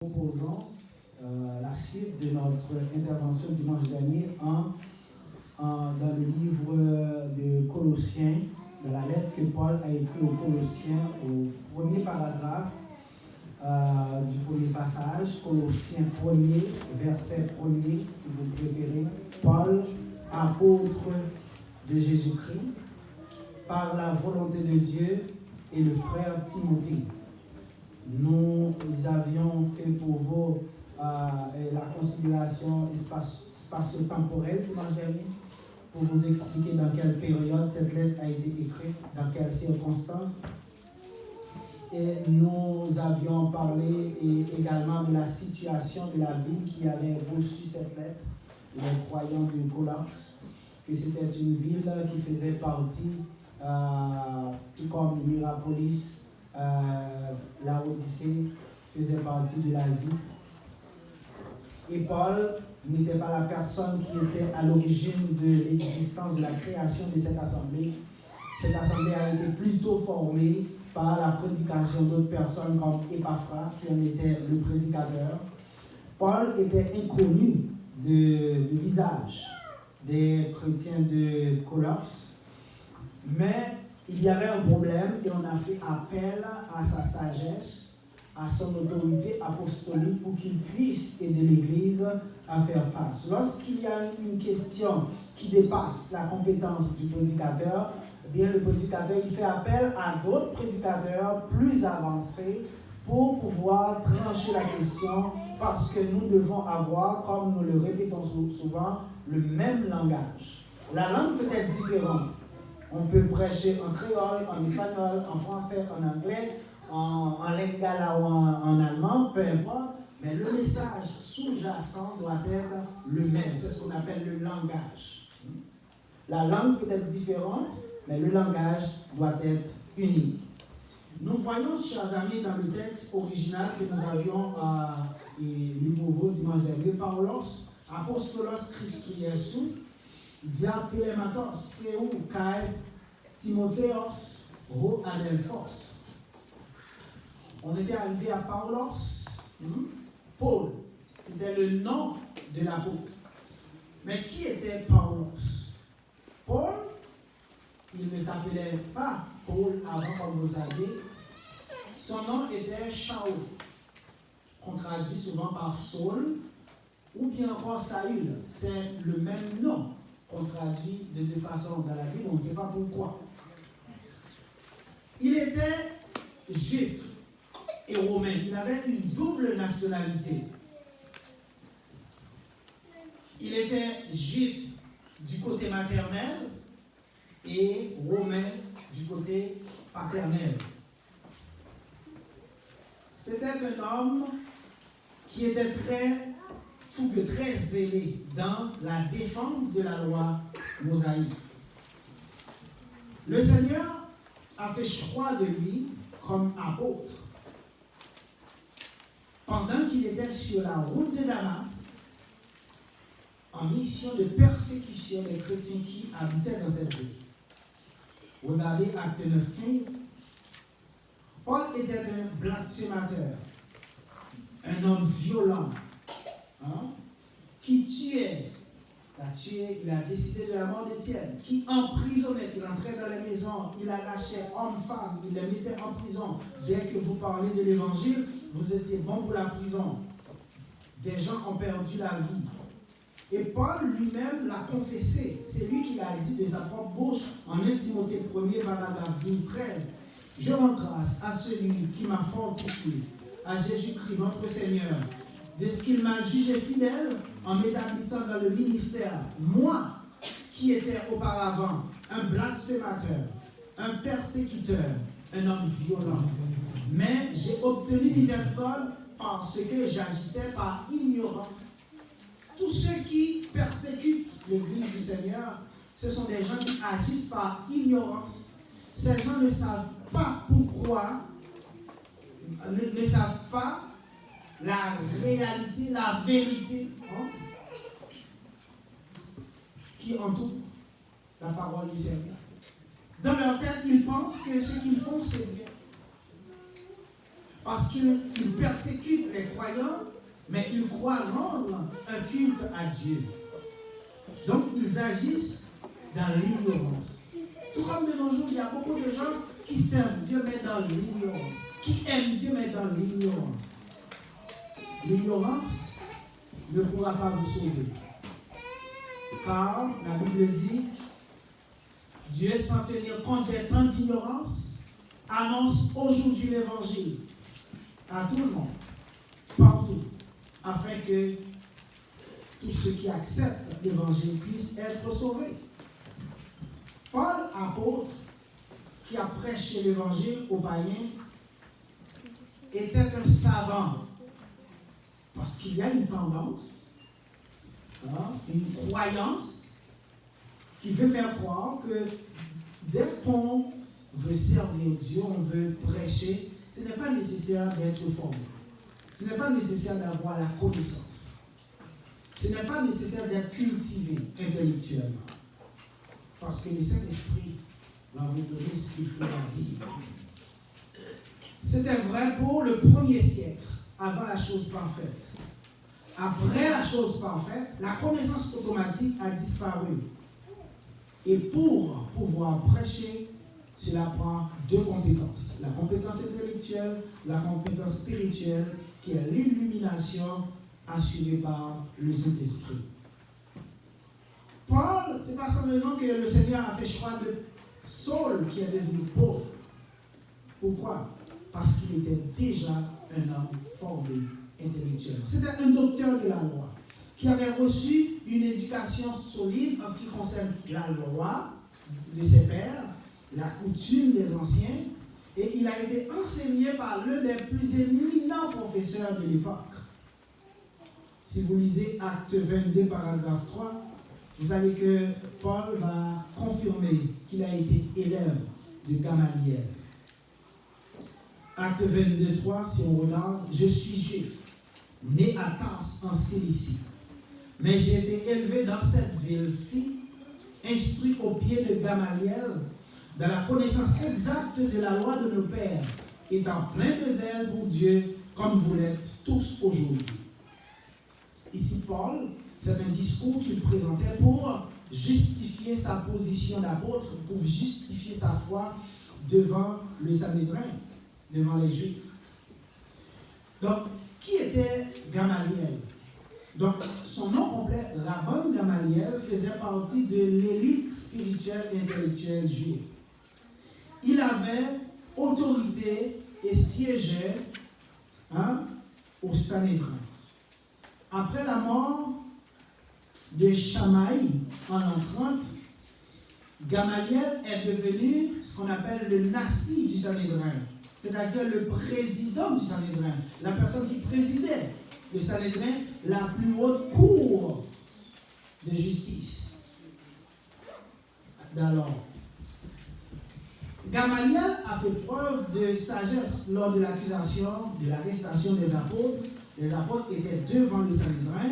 Proposons la suite de notre intervention dimanche dernier dans le livre de Colossiens, dans la lettre que Paul a écrite aux Colossiens, au premier paragraphe du premier passage, Colossiens 1er, verset 1er, si vous préférez. Paul, apôtre de Jésus-Christ, par la volonté de Dieu, et le frère Timothée. Nous avions fait pour vous la considération spatio-temporelle dimanche dernier pour vous expliquer dans quelle période cette lettre a été écrite, dans quelles circonstances. Et nous avions parlé également de la situation de la ville qui avait reçu cette lettre, les croyants de Colosse, que c'était une ville qui faisait partie, tout comme Hiérapolis, Laodicée faisait partie de l'Asie. Et Paul n'était pas la personne qui était à l'origine de l'existence, de la création de cette assemblée. Cette assemblée a été plutôt formée par la prédication d'autres personnes comme Épaphras, qui en était le prédicateur. Paul était inconnu de visage des chrétiens de Colosse, mais il y avait un problème et on a fait appel à sa sagesse, à son autorité apostolique pour qu'il puisse aider l'Église à faire face. Lorsqu'il y a une question qui dépasse la compétence du prédicateur, eh bien le prédicateur il fait appel à d'autres prédicateurs plus avancés pour pouvoir trancher la question, parce que nous devons avoir, comme nous le répétons souvent, le même langage. La langue peut être différente. On peut prêcher en créole, en espagnol, en français, en anglais, en lingala ou en allemand, peu importe, mais le message sous-jacent doit être le même. C'est ce qu'on appelle le langage. La langue peut être différente, mais le langage doit être uni. Nous voyons, chers amis, dans le texte original que nous avions lu pour vous dimanche dernier, Paulos, apostolos Christou Iesu, dia Philematos, Théou, Kai, Timotheos, Ro Adelphos. On était arrivé à Paulos, Paul, c'était le nom de l'apôtre. Mais qui était Paulos? Paul, il ne s'appelait pas Paul avant, comme vous savez. Son nom était Shaul, qu'on traduit souvent par Saul, ou bien encore Saül. C'est le même nom qu'on traduit de deux façons dans la Bible, on ne sait pas pourquoi. Il était juif et romain. Il avait une double nationalité. Il était juif du côté maternel et romain du côté paternel. C'était un homme qui était très fougueux, très zélé dans la défense de la loi mosaïque. Le Seigneur a fait choix de lui comme apôtre pendant qu'il était sur la route de Damas en mission de persécution des chrétiens qui habitaient dans cette ville. Regardez Acte 9:15. Paul était un blasphémateur, un homme violent, qui tuait. Il a décidé de la mort d'Étienne, qui emprisonnait, il entrait dans les maisons, il arrachait hommes, femmes, il les mettait en prison. Dès que vous parlez de l'évangile, vous étiez bon pour la prison. Des gens ont perdu la vie. Et Paul lui-même l'a confessé. C'est lui qui l'a dit de sa propre bouche en 1 Timothée 1er, paragraphe 12-13. Je rends grâce à celui qui m'a fortifié, à Jésus-Christ, notre Seigneur, de ce qu'il m'a jugé fidèle en m'établissant dans le ministère, moi qui étais auparavant un blasphémateur, un persécuteur, un homme violent. Mais j'ai obtenu miséricorde parce que j'agissais par ignorance. Tous ceux qui persécutent l'Église du Seigneur, ce sont des gens qui agissent par ignorance. Ces gens ne savent pas pourquoi, ne savent pas la réalité, la vérité qui entoure la parole du Seigneur. Dans leur tête, ils pensent que ce qu'ils font, c'est bien. parce qu'ils persécutent les croyants, mais ils croient rendre un culte à Dieu. Donc, ils agissent dans l'ignorance. Tout comme de nos jours, il y a beaucoup de gens qui servent Dieu, mais dans l'ignorance. Qui aiment Dieu, mais dans l'ignorance. L'ignorance ne pourra pas vous sauver. Car la Bible dit, Dieu, sans tenir compte des temps d'ignorance, annonce aujourd'hui l'évangile à tout le monde, partout, afin que tous ceux qui acceptent l'évangile puissent être sauvés. Paul, apôtre, qui a prêché l'évangile aux païens, était un savant. Parce qu'il y a une tendance, une croyance qui veut faire croire que dès qu'on veut servir Dieu, on veut prêcher, ce n'est pas nécessaire d'être formé. Ce n'est pas nécessaire d'avoir la connaissance. Ce n'est pas nécessaire d'être cultivé intellectuellement. Parce que le Saint-Esprit va vous donner ce qu'il faudra dire. C'était vrai pour le premier siècle, avant la chose parfaite. Après la chose parfaite, la connaissance automatique a disparu. Et pour pouvoir prêcher, cela prend deux compétences. La compétence intellectuelle, la compétence spirituelle, qui est l'illumination assurée par le Saint-Esprit. Paul, ce n'est pas sans raison que le Seigneur a fait choix de Saul, qui est devenu Paul. Pourquoi? Parce qu'il était déjà un homme formé intellectuellement. C'était un docteur de la loi, qui avait reçu une éducation solide en ce qui concerne la loi de ses pères, la coutume des anciens, et il a été enseigné par l'un des plus éminents professeurs de l'époque. Si vous lisez Acte 22, paragraphe 3, vous allez que Paul va confirmer qu'il a été élève de Gamaliel. Acte 22, 3, si on regarde, je suis juif, né à Tars en Cilicie, mais j'ai été élevé dans cette ville-ci, instruit au pied de Gamaliel, dans la connaissance exacte de la loi de nos pères, étant plein de zèle pour Dieu, comme vous l'êtes tous aujourd'hui. Ici, Paul, c'est un discours qu'il présentait pour justifier sa position d'apôtre, pour justifier sa foi devant le Sanhédrin, devant les Juifs. Donc, qui était Gamaliel? Donc, son nom complet, Rabban Gamaliel, faisait partie de l'élite spirituelle et intellectuelle juive. Il avait autorité et siégeait au Sanhédrin. Après la mort de Shamaï en l'an 30, Gamaliel est devenu ce qu'on appelle le Nassi du Sanhédrin, c'est-à-dire le président du Sanhédrin, la personne qui présidait le Sanhédrin, la plus haute cour de justice d'alors. Gamaliel a fait preuve de sagesse lors de l'accusation de l'arrestation des apôtres. Les apôtres étaient devant le Sanhédrin.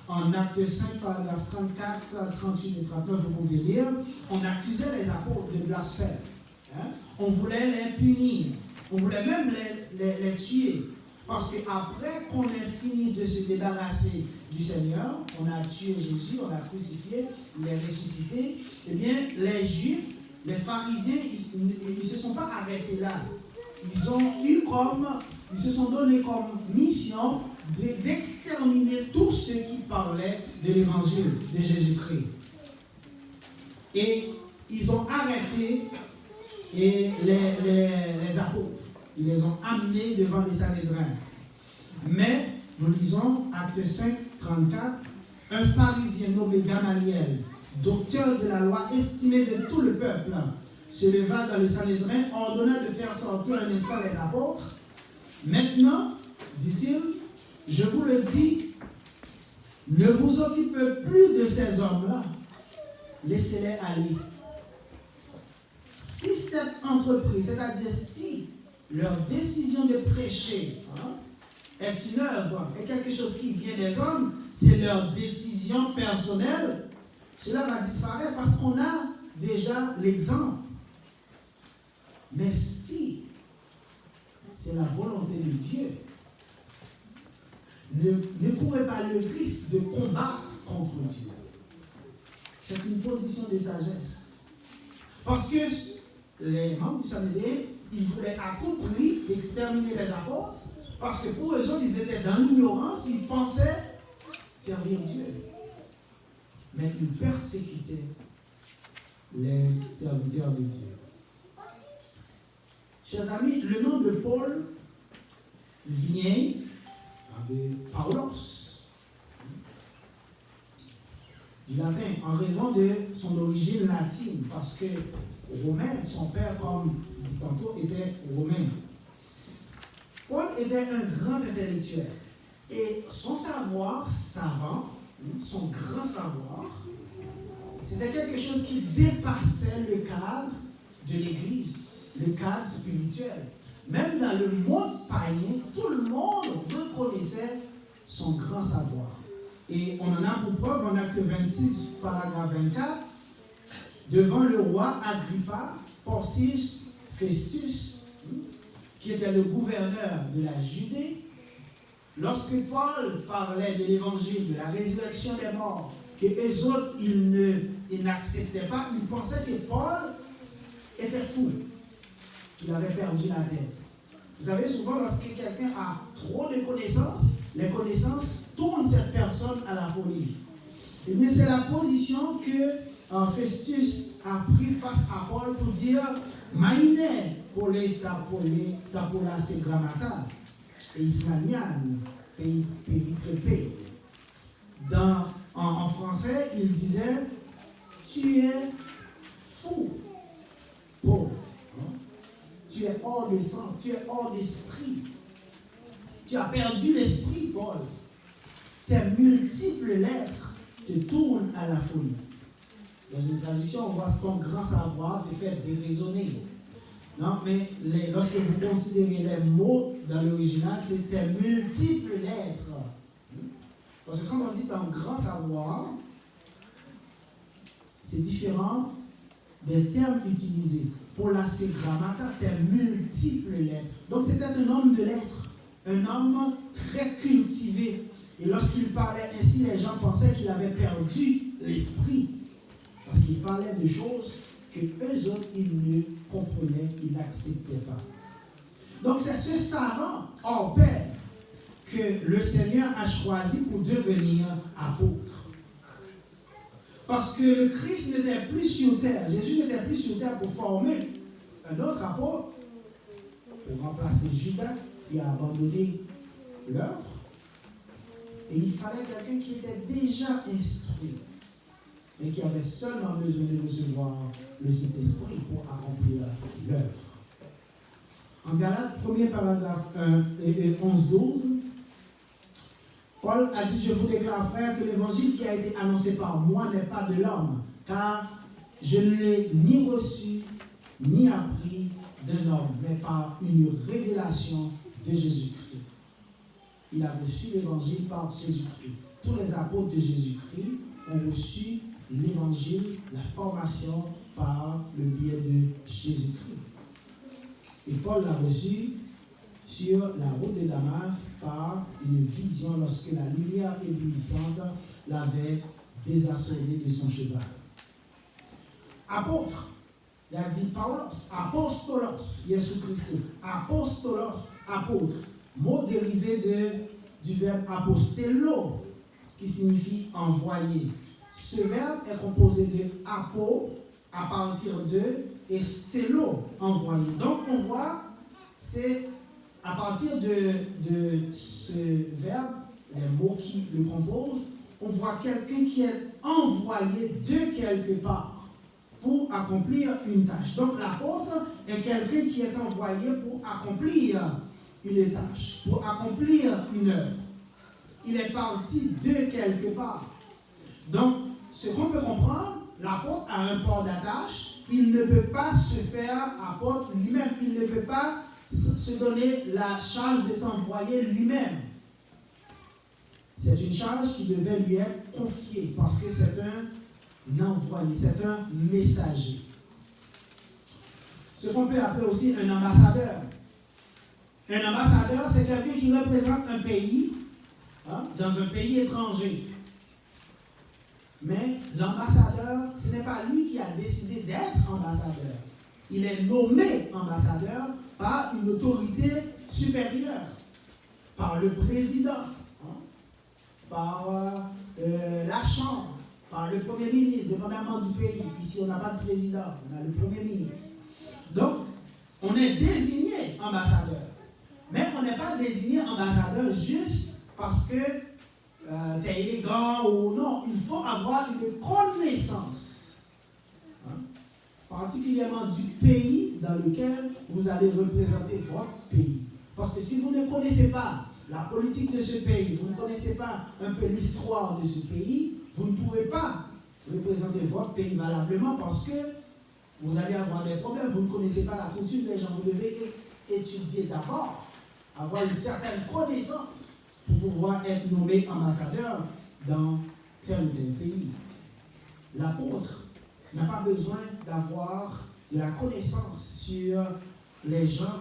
En Acte 5, paragraphe 34, 38 et 39, vous pouvez lire, on accusait les apôtres de blasphème. On voulait les punir. On voulait même les tuer. Parce qu'après qu'on ait fini de se débarrasser du Seigneur, on a tué Jésus, on l'a crucifié, il est ressuscité, eh bien, les Juifs, les pharisiens, ils ne se sont pas arrêtés là. Ils se sont donné comme mission d'exterminer tous ceux qui parlaient de l'évangile de Jésus-Christ. Et ils ont arrêté les apôtres. Ils les ont amenés devant les Sanhédrins. Mais, nous lisons, Acte 5, 34, un pharisien nommé Gamaliel, docteur de la loi, estimé de tout le peuple, se leva dans le Sanhédrin, ordonna de faire sortir un instant les apôtres. Maintenant, dit-il, je vous le dis, ne vous occupez plus de ces hommes-là. Laissez-les aller. Si cette entreprise, c'est-à-dire si leur décision de prêcher est une œuvre, est quelque chose qui vient des hommes, c'est leur décision personnelle, cela va disparaître parce qu'on a déjà l'exemple. Mais si c'est la volonté de Dieu. Ne courez pas le risque de combattre contre Dieu. C'est une position de sagesse. Parce que les membres du Sanhédrin, ils voulaient à tout prix exterminer les apôtres, parce que pour eux autres, ils étaient dans l'ignorance, ils pensaient servir Dieu. Mais ils persécutaient les serviteurs de Dieu. Chers amis, le nom de Paul vient de Paulos, du latin, en raison de son origine latine, parce que romain, son père, comme dit tantôt, était romain. Paul était un grand intellectuel, et son savoir savant, son grand savoir, c'était quelque chose qui dépassait le cadre de l'Église, le cadre spirituel. Même dans le monde païen, tout le monde reconnaissait son grand savoir. Et on en a pour preuve en acte 26, paragraphe 24, devant le roi Agrippa, Porcius Festus, qui était le gouverneur de la Judée. Lorsque Paul parlait de l'évangile, de la résurrection des morts, que eux autres, ils n'acceptaient pas, ils pensaient que Paul était fou, qu'il avait perdu la tête. Vous savez, souvent, lorsque quelqu'un a trop de connaissances, les connaissances tournent cette personne à la folie. Et bien, c'est la position que Festus a pris face à Paul pour dire « Maïne pour les tapola se grammata et ismanian péritrépé ». En français, il disait « Tu es fou, Paul. Tu es hors de sens, tu es hors d'esprit. Tu as perdu l'esprit, Paul. Tes multiples lettres te tournent à la folie. » Dans une traduction, on voit ton grand savoir te fait déraisonner. Non, mais lorsque vous considérez les mots dans l'original, c'est tes multiples lettres. Parce que quand on dit ton grand savoir, c'est différent des termes utilisés. Pour la grammata, tes multiples lettres. Donc c'était un homme de lettres, un homme très cultivé. Et lorsqu'il parlait ainsi, les gens pensaient qu'il avait perdu l'esprit. Parce qu'il parlait de choses que eux autres, ils ne comprenaient, ils n'acceptaient pas. Donc c'est ce savant hors pair que le Seigneur a choisi pour devenir apôtre. Parce que le Christ n'était plus sur terre, Jésus n'était plus sur terre pour former un autre apôtre, pour remplacer Judas qui a abandonné l'œuvre. Et il fallait quelqu'un qui était déjà instruit, mais qui avait seulement besoin de recevoir le Saint-Esprit pour accomplir l'œuvre. En Galates, 1er paragraphe 1 et 11-12, Paul a dit « Je vous déclare, frère, que l'évangile qui a été annoncé par moi n'est pas de l'homme, car je ne l'ai ni reçu, ni appris d'un homme, mais par une révélation de Jésus-Christ. » Il a reçu l'évangile par Jésus-Christ. Tous les apôtres de Jésus-Christ ont reçu l'évangile, la formation par le biais de Jésus-Christ. Et Paul l'a reçu sur la route de Damas par une vision lorsque la lumière éblouissante l'avait désassommé de son cheval. Apôtre, il a dit Paulos, apostolos, Jésus-Christ, apostolos, apôtre, mot dérivé du verbe apostello, qui signifie envoyer. Ce verbe est composé de apo, à partir de, et stello, envoyer. Donc on voit, c'est à partir de ce verbe, les mots qui le composent, on voit quelqu'un qui est envoyé de quelque part pour accomplir une tâche. Donc l'apôtre est quelqu'un qui est envoyé pour accomplir une tâche, pour accomplir une œuvre. Il est parti de quelque part. Donc, ce qu'on peut comprendre, l'apôtre a un port d'attache, il ne peut pas se faire apôtre lui-même, il ne peut pas se donner la charge de s'envoyer lui-même. C'est une charge qui devait lui être confiée parce que c'est un envoyé, c'est un messager. Ce qu'on peut appeler aussi un ambassadeur. Un ambassadeur, c'est quelqu'un qui représente un pays, dans un pays étranger. Mais l'ambassadeur, ce n'est pas lui qui a décidé d'être ambassadeur. Il est nommé ambassadeur par une autorité supérieure, par le président, par la Chambre, par le Premier ministre, dépendamment du pays. Ici, on n'a pas de président, on a le Premier ministre. Donc, on est désigné ambassadeur. Mais on n'est pas désigné ambassadeur juste parce que tu es élégant ou non. Il faut avoir une connaissance, particulièrement du pays dans lequel vous allez représenter votre pays. Parce que si vous ne connaissez pas la politique de ce pays, vous ne connaissez pas un peu l'histoire de ce pays, vous ne pourrez pas représenter votre pays valablement parce que vous allez avoir des problèmes. Vous ne connaissez pas la coutume des gens. Vous devez étudier d'abord, avoir une certaine connaissance pour pouvoir être nommé ambassadeur dans tel ou tel pays. L'apôtre n'a pas besoin d'avoir de la connaissance sur les gens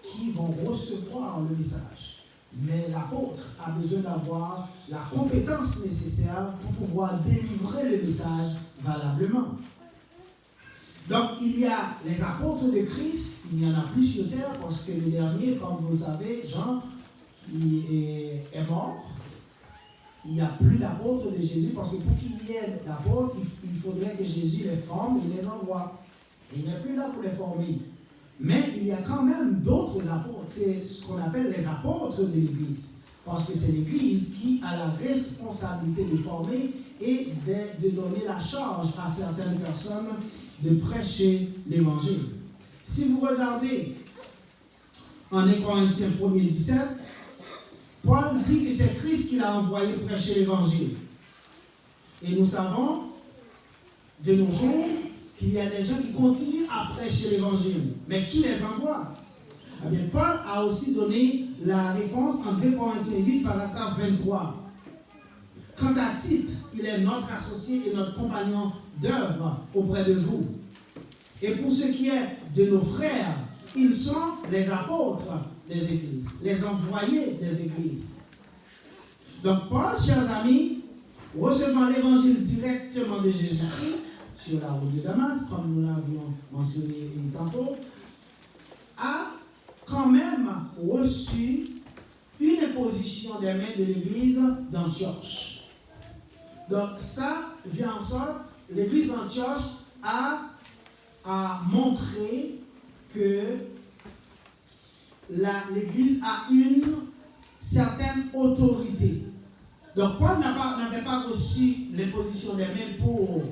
qui vont recevoir le message. Mais l'apôtre a besoin d'avoir la compétence nécessaire pour pouvoir délivrer le message valablement. Donc, il y a les apôtres de Christ, il n'y en a plus sur terre parce que le dernier, comme vous le savez, Jean, qui est mort. Il n'y a plus d'apôtres de Jésus parce que pour qu'il y ait d'apôtres, il faudrait que Jésus les forme et les envoie. Et il n'est plus là pour les former. Mais il y a quand même d'autres apôtres. C'est ce qu'on appelle les apôtres de l'Église. Parce que c'est l'Église qui a la responsabilité de former et de donner la charge à certaines personnes de prêcher l'Évangile. Si vous regardez en 1 Corinthiens 1er 17, Paul dit que c'est Christ qui l'a envoyé prêcher l'Évangile. Et nous savons, de nos jours, qu'il y a des gens qui continuent à prêcher l'Évangile. Mais qui les envoie? Eh bien, Paul a aussi donné la réponse en 2 Corinthiens 8, paragraphe 23. Quant à Tite, il est notre associé et notre compagnon d'œuvre auprès de vous. Et pour ce qui est de nos frères, ils sont les apôtres des églises, les envoyés des églises. Donc Paul, chers amis, recevant l'évangile directement de Jésus-Christ sur la route de Damas, comme nous l'avions mentionné tantôt, a quand même reçu une imposition des mains de l'église d'Antioche. Donc ça vient en sorte, l'église d'Antioche a montré que l'église a une certaine autorité. Donc Paul n'avait pas reçu l'imposition des mains pour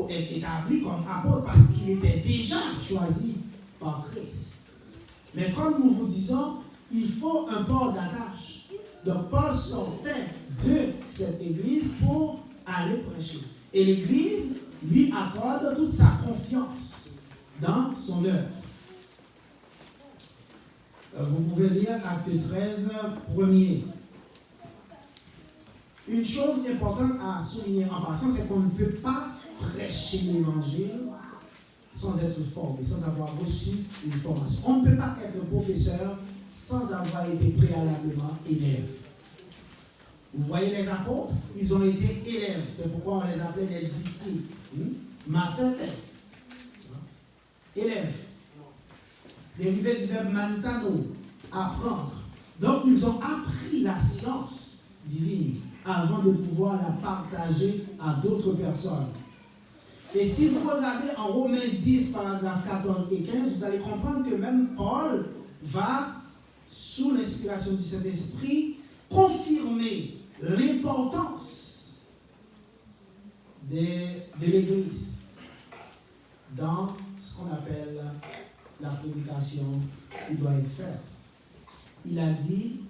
être établi comme apôtre parce qu'il était déjà choisi par Christ. Mais comme nous vous disons, il faut un port d'attache. Donc Paul sortait de cette église pour aller prêcher. Et l'église lui accorde toute sa confiance dans son œuvre. Vous pouvez lire Acte 13, 1er. Une chose importante à souligner en passant, c'est qu'on ne peut pas prêcher l'évangile sans être formé, sans avoir reçu une formation. On ne peut pas être professeur sans avoir été préalablement élève. Vous voyez les apôtres, ils ont été élèves. C'est pourquoi on les appelait des disciples. Mathetes. Élèves. Dérivé du verbe mantano, apprendre. Donc, ils ont appris la science divine avant de pouvoir la partager à d'autres personnes. Et si vous regardez en Romains 10, paragraphes 14 et 15, vous allez comprendre que même Paul va, sous l'inspiration du Saint-Esprit, confirmer l'importance de l'Église dans ce qu'on appelle la prédication qui doit être faite. Il a dit,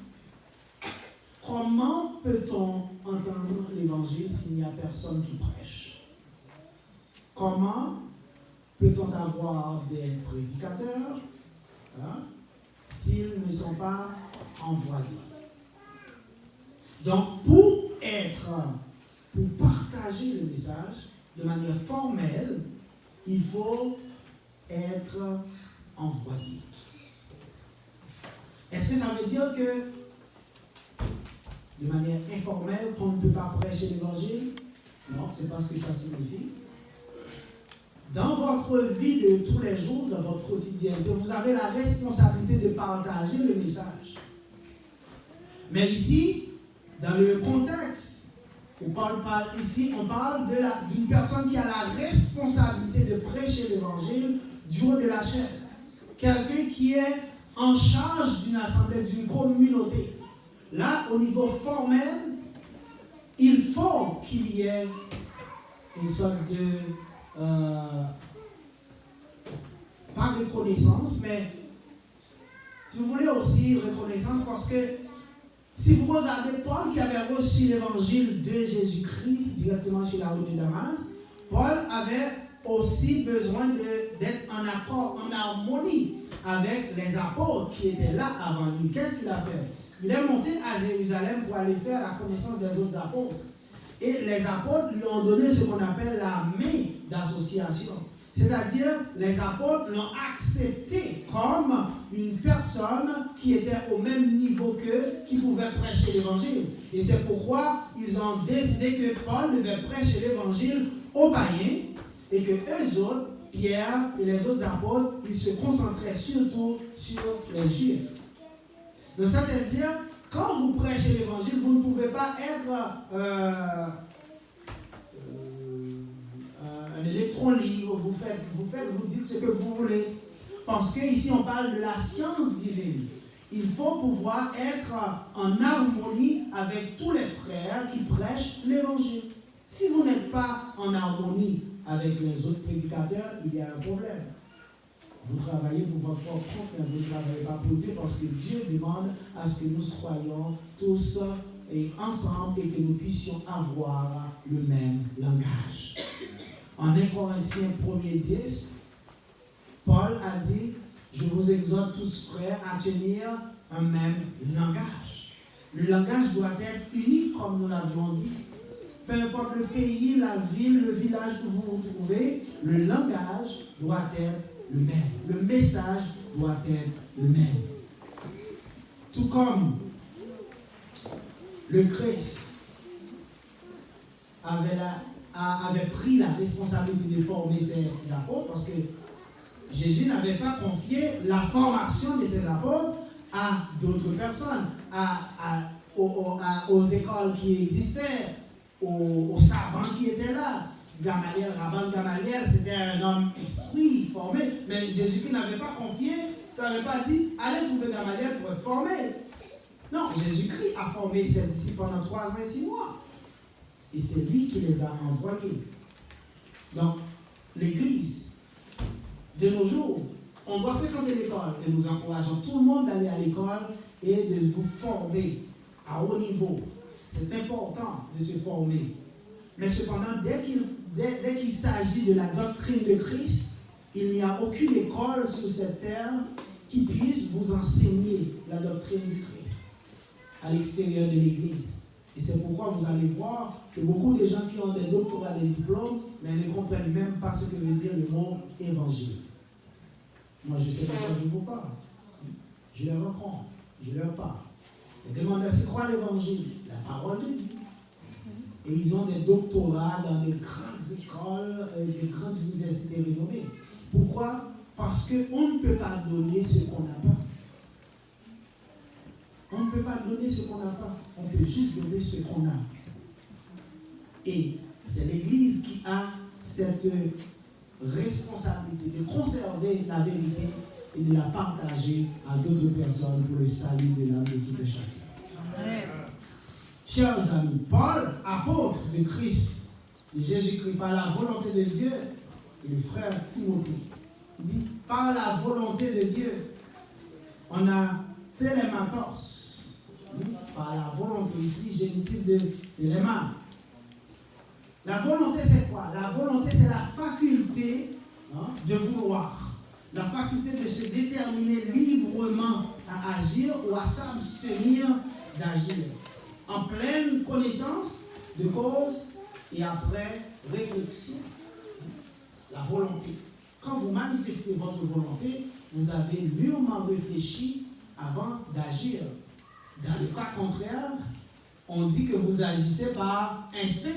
comment peut-on entendre l'évangile s'il n'y a personne qui prêche? Comment peut-on avoir des prédicateurs s'ils ne sont pas envoyés? Donc, pour partager le message de manière formelle, il faut être envoyé. Est-ce que ça veut dire que, de manière informelle, qu'on ne peut pas prêcher l'évangile? Non, ce n'est pas ce que ça signifie. Dans votre vie de tous les jours, dans votre quotidienneté, vous avez la responsabilité de partager le message. Mais ici, dans le contexte où Paul parle ici, on parle d'une personne qui a la responsabilité de prêcher l'évangile du haut de la chair. Quelqu'un qui est en charge d'une assemblée, d'une communauté. Là, au niveau formel, il faut qu'il y ait une sorte de, pas reconnaissance, mais si vous voulez aussi reconnaissance, parce que si vous regardez Paul qui avait reçu l'évangile de Jésus-Christ directement sur la route de Damas, Paul avait aussi besoin d'être en accord, en harmonie avec les apôtres qui étaient là avant lui. Qu'est-ce qu'il a fait? Il est monté à Jérusalem pour aller faire la connaissance des autres apôtres. Et les apôtres lui ont donné ce qu'on appelle la main d'association. C'est-à-dire, les apôtres l'ont accepté comme une personne qui était au même niveau qu'eux, qui pouvait prêcher l'évangile. Et c'est pourquoi ils ont décidé que Paul devait prêcher l'évangile aux païens et que eux autres, Pierre et les autres apôtres, ils se concentraient surtout sur les Juifs. Donc, c'est-à-dire, quand vous prêchez l'évangile, vous ne pouvez pas être un électron libre, vous dites ce que vous voulez. Parce qu'ici, on parle de la science divine. Il faut pouvoir être en harmonie avec tous les frères qui prêchent l'évangile. Si vous n'êtes pas en harmonie avec les autres prédicateurs, il y a un problème. Vous travaillez pour votre propre compte, mais vous ne travaillez pas pour Dieu, parce que Dieu demande à ce que nous soyons tous et ensemble et que nous puissions avoir le même langage. En 1 Corinthiens 1:10, Paul a dit: je vous exhorte tous, frères, à tenir un même langage. Le langage doit être unique, comme nous l'avions dit. Peu importe le pays, la ville, le village où vous vous trouvez, le langage doit être le même. Le message doit être le même. Tout comme le Christ avait pris la responsabilité de former ses apôtres, parce que Jésus n'avait pas confié la formation de ses apôtres à d'autres personnes, aux écoles qui existaient, aux savants qui étaient là. Gamaliel, Rabban Gamaliel, c'était un homme instruit, formé, mais Jésus-Christ n'avait pas confié, n'avait pas dit: allez trouver Gamaliel pour être formé. Non, Jésus-Christ a formé ses disciples pendant 3 ans et 6 mois. Et c'est lui qui les a envoyés. Donc, l'Église, de nos jours, on doit fréquenter l'école et nous encourageons tout le monde d'aller à l'école et de vous former à haut niveau. C'est important de se former. Mais cependant, dès qu'il s'agit de la doctrine de Christ, il n'y a aucune école sur cette terre qui puisse vous enseigner la doctrine du Christ à l'extérieur de l'Église. Et c'est pourquoi vous allez voir que beaucoup de gens qui ont des doctorats, des diplômes, mais ne comprennent même pas ce que veut dire le mot évangile. Moi, je sais pas quoi je vous parle. Je les rencontre, je leur parle. Je demande: c'est quoi l'évangile? La parole de Dieu. Et ils ont des doctorats dans des grandes écoles, des grandes universités renommées. Pourquoi? Parce qu'on ne peut pas donner ce qu'on n'a pas. On ne peut pas donner ce qu'on n'a pas. On peut juste donner ce qu'on a. Et c'est l'Église qui a cette responsabilité de conserver la vérité et de la partager à d'autres personnes pour le salut de l'âme de tout et chacun. Amen. Chers amis, Paul, apôtre de Christ, de Jésus-Christ, par la volonté de Dieu, et le frère Timothée, il dit: par la volonté de Dieu, on a fait les matos. Par la volonté, ici, génitif de l'élément. La volonté, c'est quoi? La volonté, c'est la faculté de vouloir. La faculté de se déterminer librement à agir ou à s'abstenir d'agir. En pleine connaissance de cause et après réflexion. La volonté. Quand vous manifestez votre volonté, vous avez mûrement réfléchi avant d'agir. Dans le cas contraire, on dit que vous agissez par instinct.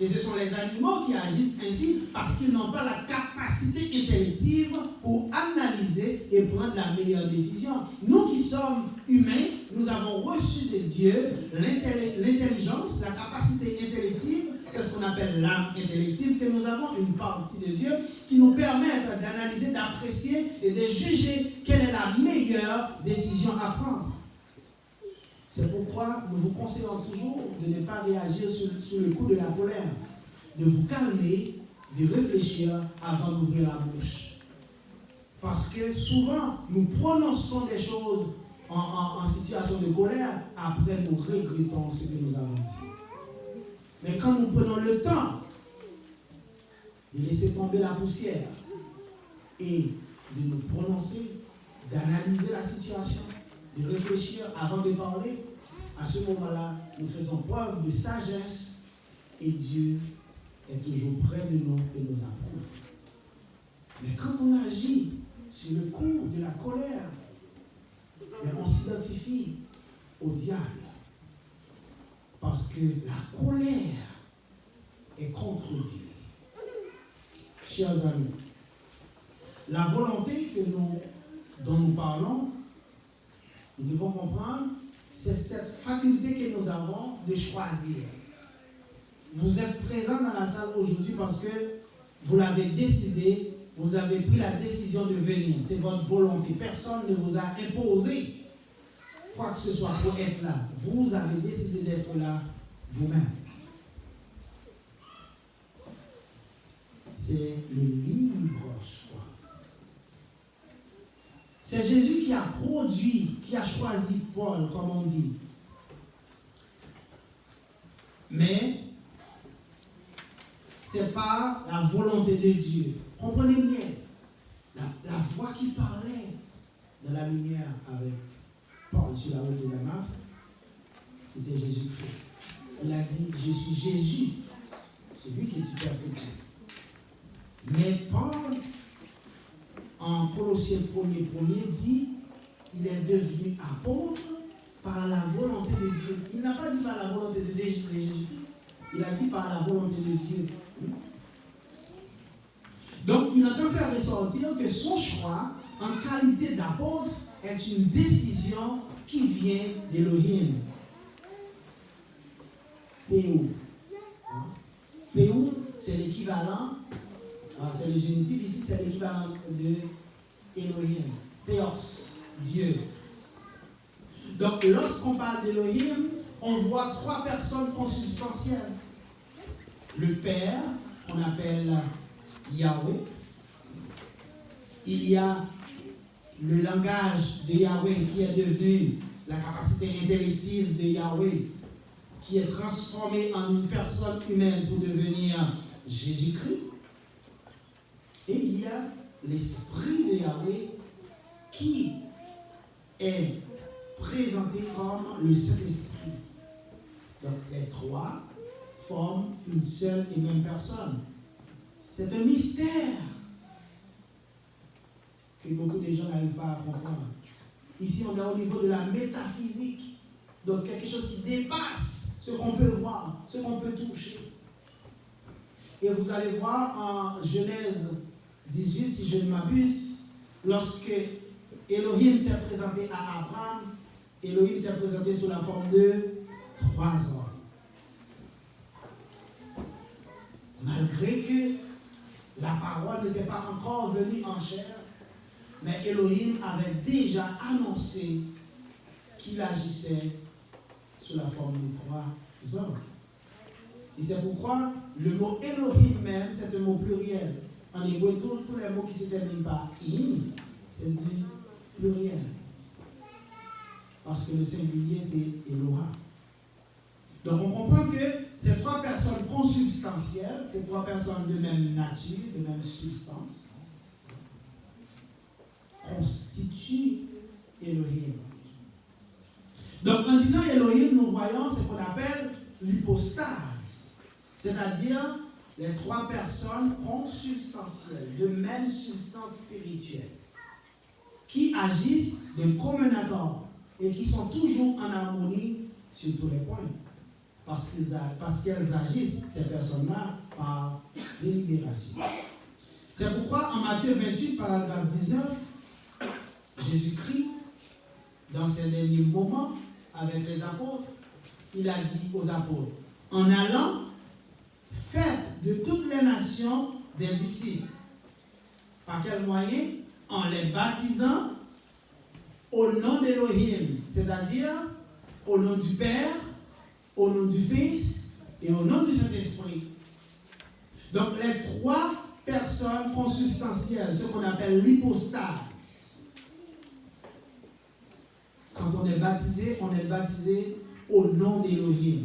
Et ce sont les animaux qui agissent ainsi parce qu'ils n'ont pas la capacité intellective pour analyser et prendre la meilleure décision. Nous qui sommes humains, nous avons reçu de Dieu l'intelligence, la capacité intellective, c'est ce qu'on appelle l'âme intellective, que nous avons une partie de Dieu qui nous permet d'analyser, d'apprécier et de juger quelle est la meilleure décision à prendre. C'est pourquoi nous vous conseillons toujours de ne pas réagir sous le coup de la colère, de vous calmer, de réfléchir avant d'ouvrir la bouche. Parce que souvent, nous prononçons des choses en situation de colère, après nous regrettons ce que nous avons dit. Mais quand nous prenons le temps de laisser tomber la poussière et de nous prononcer, d'analyser la situation, de réfléchir avant de parler, à ce moment-là, nous faisons preuve de sagesse et Dieu est toujours près de nous et nous approuve. Mais quand on agit sur le coup de la colère, on s'identifie au diable. Parce que la colère est contre Dieu. Chers amis, la volonté dont nous parlons, nous devons comprendre, c'est cette faculté que nous avons de choisir. Vous êtes présents dans la salle aujourd'hui parce que vous l'avez décidé, vous avez pris la décision de venir. C'est votre volonté. Personne ne vous a imposé quoi que ce soit pour être là. Vous avez décidé d'être là vous-même. C'est le libre choix. C'est Jésus qui a produit, qui a choisi Paul, comme on dit. Mais ce n'est pas la volonté de Dieu. Comprenez bien, la voix qui parlait dans la lumière avec Paul sur la route de Damas, c'était Jésus-Christ. Il a dit, je suis Jésus, celui que tu persécutes. Mais Paul, en Colossiens 1er dit, il est devenu apôtre par la volonté de Dieu. Il n'a pas dit par la volonté de Jésus-Christ, il a dit par la volonté de Dieu. Donc, il entend faire ressortir que son choix, en qualité d'apôtre, est une décision qui vient d'Élohim. Théo. Théo, c'est l'équivalent, c'est le génitif ici, c'est l'équivalent de Elohim. Théos, Dieu. Donc, lorsqu'on parle d'Élohim, on voit trois personnes consubstantielles. Le Père, qu'on appelle Yahweh. Il y a le langage de Yahweh qui est devenu la capacité intellective de Yahweh, qui est transformé en une personne humaine pour devenir Jésus-Christ. Et il y a l'esprit de Yahweh qui est présenté comme le Saint-Esprit. Donc les trois forment une seule et même personne. C'est un mystère que beaucoup de gens n'arrivent pas à comprendre. Ici, on est au niveau de la métaphysique. Donc quelque chose qui dépasse ce qu'on peut voir, ce qu'on peut toucher. Et vous allez voir en Genèse 18, si je ne m'abuse, lorsque Elohim s'est présenté à Abraham, Elohim s'est présenté sous la forme de 3 hommes. Malgré que la parole n'était pas encore venue en chair, mais Elohim avait déjà annoncé qu'il agissait sous la forme de 3 hommes. Et c'est pourquoi le mot Elohim même, c'est un mot pluriel. En hébreu, tous les mots qui se terminent par im, c'est du pluriel. Parce que le singulier, c'est Eloha. Donc on comprend que ces 3 personnes consubstantielles, ces 3 personnes de même nature, de même substance, constituent Elohim. Donc en disant Elohim, nous voyons ce qu'on appelle l'hypostase, c'est-à-dire les 3 personnes consubstantielles, de même substance spirituelle, qui agissent de commun accord et qui sont toujours en harmonie sur tous les points. Parce qu'elles agissent, ces personnes-là, par délibération. C'est pourquoi en Matthieu 28, paragraphe 19, Jésus-Christ, dans ses derniers moments avec les apôtres, il a dit aux apôtres, en allant, faites de toutes les nations des disciples. Par quel moyen? En les baptisant au nom d'Élohim, c'est-à-dire au nom du Père, au nom du Fils et au nom du Saint-Esprit. Donc les trois personnes consubstantielles, ce qu'on appelle l'hypostase. Quand on est baptisé au nom d'Élohim.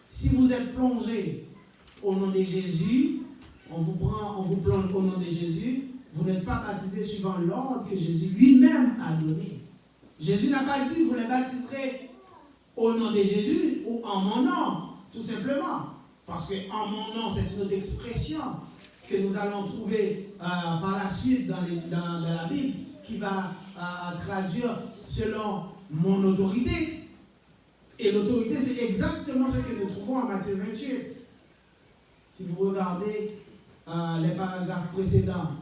Si vous êtes plongé au nom de Jésus, on vous plonge au nom de Jésus, vous n'êtes pas baptisé suivant l'ordre que Jésus lui-même a donné. Jésus n'a pas dit, vous les baptiserez au nom de Jésus ou en mon nom, tout simplement. Parce que en mon nom, c'est une autre expression que nous allons trouver par la suite dans la Bible, qui va traduire selon mon autorité. Et l'autorité, c'est exactement ce que nous trouvons en Matthieu 28. Si vous regardez les paragraphes précédents,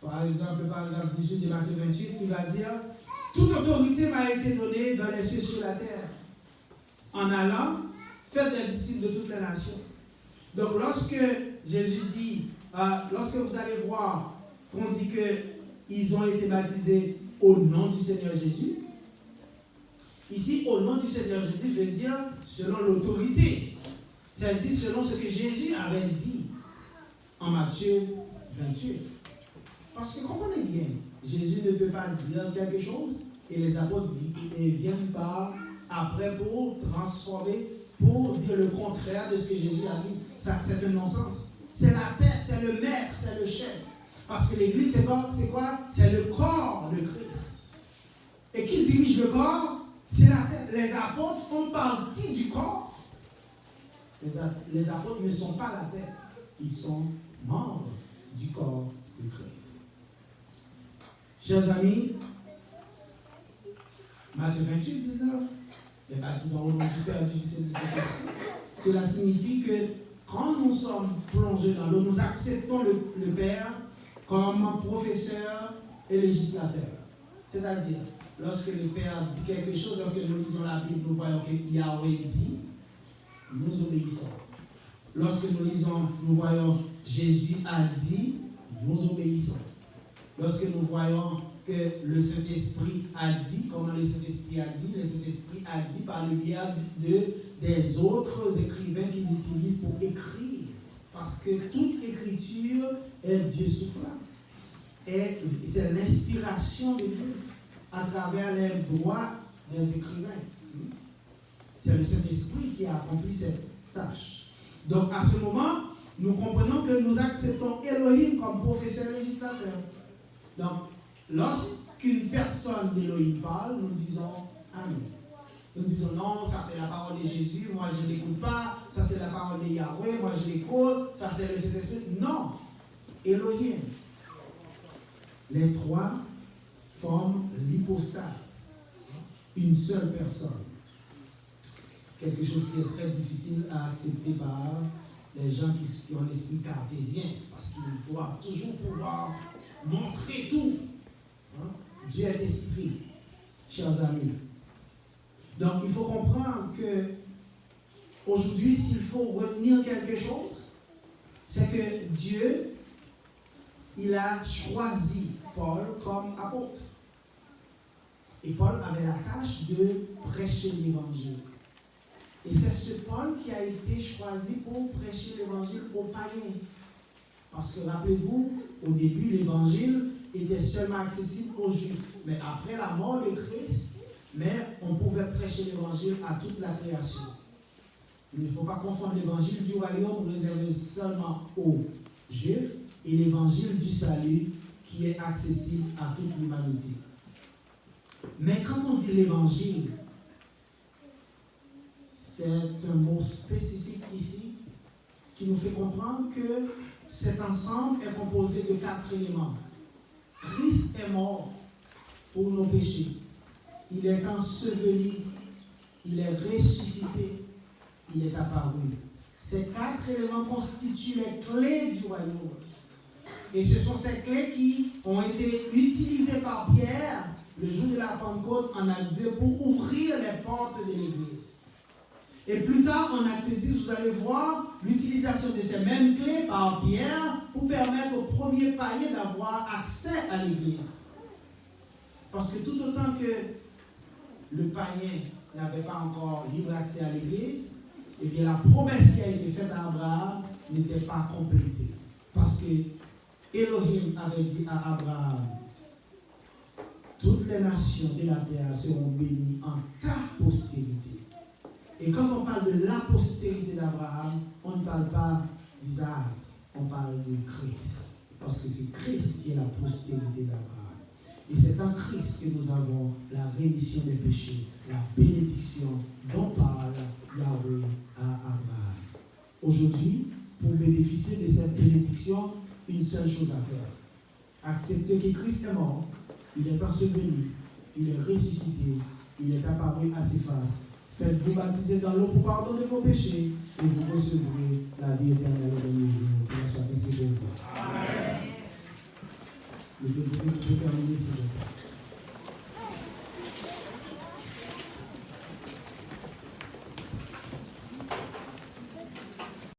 par exemple le paragraphe 18 de Matthieu 28, il va dire « Toute autorité m'a été donnée dans les cieux et sur la terre. En allant, faites des disciples de toutes les nations. » Donc lorsque Jésus dit, lorsque vous allez voir qu'on dit qu'ils ont été baptisés au nom du Seigneur Jésus, ici, au nom du Seigneur Jésus veut dire selon l'autorité. C'est-à-dire selon ce que Jésus avait dit en Matthieu 28. Parce que comprenez bien, Jésus ne peut pas dire quelque chose et les apôtres viennent pas après pour transformer, pour dire le contraire de ce que Jésus a dit. Ça, c'est un non-sens. C'est la tête, c'est le maître, c'est le chef. Parce que l'Église, c'est quoi? C'est le corps de Christ. Et qui dirige le corps? C'est la tête. Les apôtres font partie du corps. Les apôtres ne sont pas la tête. Ils sont membres du corps de Christ. Chers amis, Matthieu 28, 19, les baptisants au nom du Père, du Fils et du Saint-Esprit. Cela signifie que quand nous sommes plongés dans l'eau, nous acceptons le Père comme professeur et législateur. C'est-à-dire, lorsque le Père dit quelque chose, lorsque nous lisons la Bible, nous voyons que Yahweh dit, nous obéissons. Lorsque nous voyons Jésus a dit, nous obéissons. Lorsque nous voyons que le Saint-Esprit a dit, comment le Saint-Esprit a dit? Le Saint-Esprit a dit par le biais des autres écrivains qu'il utilise pour écrire. Parce que toute écriture est Dieu soufflant. Et c'est l'inspiration de Dieu à travers les droits des écrivains. C'est le Saint-Esprit qui a accompli cette tâche. Donc à ce moment, nous comprenons que nous acceptons Elohim comme professeur législateur. Donc, lorsqu'une personne d'Elohim parle, nous disons Amen. Nous disons non, ça c'est la parole de Jésus, moi je ne l'écoute pas, ça c'est la parole de Yahweh, moi je l'écoute, ça c'est le Saint-Esprit. Non, Elohim. Les trois forment l'hypostase. Une seule personne. Quelque chose qui est très difficile à accepter par les gens qui ont l'esprit cartésien, parce qu'ils doivent toujours pouvoir montrer tout. Dieu est esprit, chers amis. Donc, il faut comprendre que aujourd'hui, s'il faut retenir quelque chose, c'est que Dieu, il a choisi Paul comme apôtre. Et Paul avait la tâche de prêcher l'évangile. Et c'est ce Paul qui a été choisi pour prêcher l'évangile aux païens. Parce que rappelez-vous, au début, l'évangile était seulement accessible aux Juifs. Mais après la mort de Christ, on pouvait prêcher l'évangile à toute la création. Il ne faut pas confondre l'évangile du royaume réservé seulement aux Juifs et l'évangile du salut qui est accessible à toute l'humanité. Mais quand on dit l'évangile, c'est un mot spécifique ici qui nous fait comprendre que cet ensemble est composé de 4 éléments. Christ est mort pour nos péchés. Il est enseveli, il est ressuscité, il est apparu. Ces 4 éléments constituent les clés du royaume. Et ce sont ces clés qui ont été utilisées par Pierre le jour de la Pentecôte en acte 2 pour ouvrir les portes de l'Église. Et plus tard, en acte 10, vous allez voir l'utilisation de ces mêmes clés par Pierre pour permettre aux premiers païens d'avoir accès à l'Église. Parce que tout autant que le païen n'avait pas encore libre accès à l'Église, eh bien la promesse qui a été faite à Abraham n'était pas complétée. Parce que Elohim avait dit à Abraham, toutes les nations de la terre seront bénies en ta postérité. Et quand on parle de la postérité d'Abraham, on ne parle pas d'Isaac, on parle de Christ. Parce que c'est Christ qui est la postérité d'Abraham. Et c'est en Christ que nous avons la rémission des péchés, la bénédiction dont parle Yahweh à Abraham. Aujourd'hui, pour bénéficier de cette bénédiction, une seule chose à faire. Accepter que Christ est mort, il est enseveli, il est ressuscité, il est apparu à ses faces. Faites-vous baptiser dans l'eau pour pardonner vos péchés et vous recevrez la vie éternelle au dernier jour. Que la soit ainsi pour vous. Amen. Mettez-vous pour terminer, s'il vous plaît.